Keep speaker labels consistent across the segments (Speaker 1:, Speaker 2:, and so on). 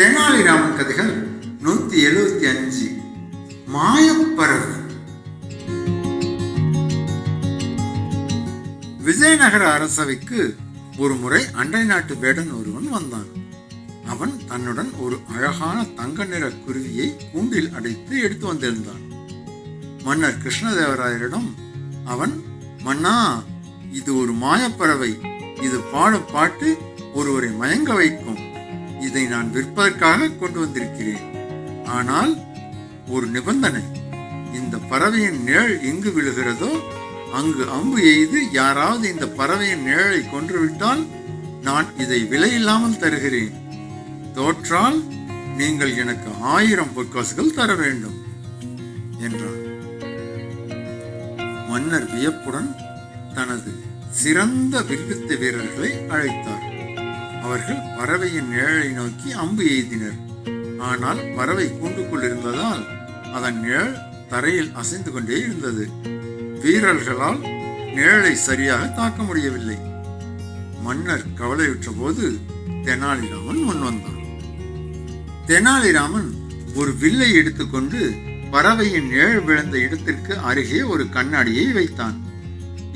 Speaker 1: தெனாலிராமன் கதைகள் 175. மாயப்பறவை. விஜயநகர அரசவைக்கு ஒரு முறை அண்டை நாட்டு வேடன் ஒருவன் வந்தான். அவன் தன்னுடன் ஒரு அழகான தங்க நிற குருவியை கூண்டில் அடைத்து எடுத்து வந்திருந்தான். மன்னர் கிருஷ்ணதேவராயரிடம் அவன், மன்னா, இது ஒரு மாயப்பறவை. இது பாடும் பாட்டு ஒருவரை மயங்க வைக்கும். இதை நான் விற்பதற்காக கொண்டு வந்திருக்கிறேன். ஆனால் ஒரு நிபந்தனை. இந்த பறவையின் நிழல் எங்கு விழுகிறதோ அங்கு அம்பு எய்து யாராவது இந்த பறவையின் நிழலை கொன்றுவிட்டால் நான் இதை விலையில்லாமல் தருகிறேன். தோற்றால் நீங்கள் எனக்கு 1000 பொற்காசுகள் தர வேண்டும் என்றான். மன்னர் வியப்புடன் தனது சிறந்த வில்வித்தை வீரர்களை அழைத்தார். அவர்கள் பறவையின் நிழலை நோக்கி அம்பு எய்தினர். ஆனால் பறவை கூண்டுக்குள் இருந்ததால் அதன் நிழல் தரையில் அசைந்து கொண்டே இருந்தது. வீரர்களால் நிழலை சரியாக தாக்க முடியவில்லை. மன்னர் கவலையுற்ற போது தெனாலிராமன் முன்வந்தான். தெனாலிராமன் ஒரு வில்லை எடுத்துக்கொண்டு பறவையின் நிழல் விழுந்த இடத்திற்கு அருகே ஒரு கண்ணாடியை வைத்தான்.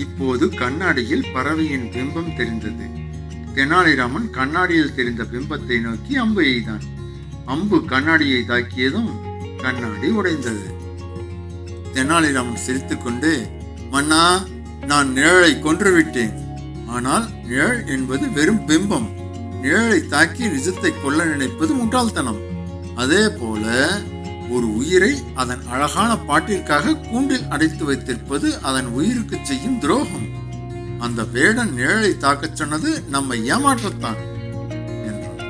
Speaker 1: இப்போது கண்ணாடியில் பறவையின் பிம்பம் தெரிந்தது. தெனாலிராமன் கண்ணாடியில் தெரிந்த பிம்பத்தை நோக்கி அம்பு எய்தான். அம்பு கண்ணாடியை தாக்கியதும் கண்ணாடி உடைந்தது. தெனாலிராமன் சிரித்துக்கொண்டு, மன்னா, நான் நிழலை கொன்றுவிட்டேன். ஆனால் நிழல் என்பது வெறும் பிம்பம். நிழலை தாக்கி நிஜத்தை கொல்ல நினைப்பது முட்டாள்தனம். அதே போல ஒரு உயிரை அதன் அழகான பாட்டிற்காக கூண்டில் அடைத்து வைத்திருப்பது அதன் உயிருக்கு செய்யும் துரோகம். அந்த வேடன் நிழலை தாக்கச் சொன்னது நம்மை ஏமாற்றத்தான் என்றான்.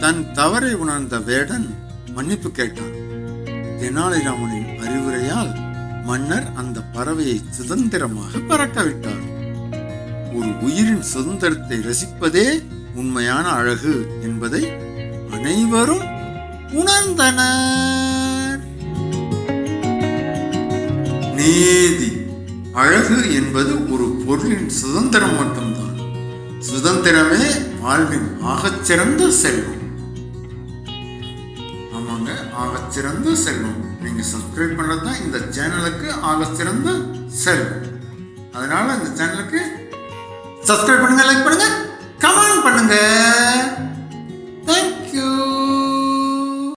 Speaker 1: தன் தவறை உணர்ந்த வேடன் மன்னிப்பு கேட்டான். தெனாலிராமனின் அறிவுரையால் மன்னர் அந்த பறவையை சுதந்திரமாக பறக்கவிட்டார். ஒரு உயிரின் சுதந்திரத்தை ரசிப்பதே உண்மையான அழகு என்பதை அனைவரும் உணர்ந்தனர். நீதி. அழகு என்பது ஒரு பொருளின் சுதந்திரம் மட்டும்தான். சுதந்திரமே வாழ்வின் ஆகச்சிறந்த செல்வம். ஆமாங்க, ஆகச்சிறந்த செல்வம். நீங்க சப்ஸ்கிரைப் பண்றதுதான் இந்த சேனலுக்கு ஆகச்சிறந்த செல்வம். அதனால இந்த சேனலுக்கு சப்ஸ்கிரைப் பண்ணுங்க, லைக் பண்ணுங்க, கமெண்ட் பண்ணுங்க.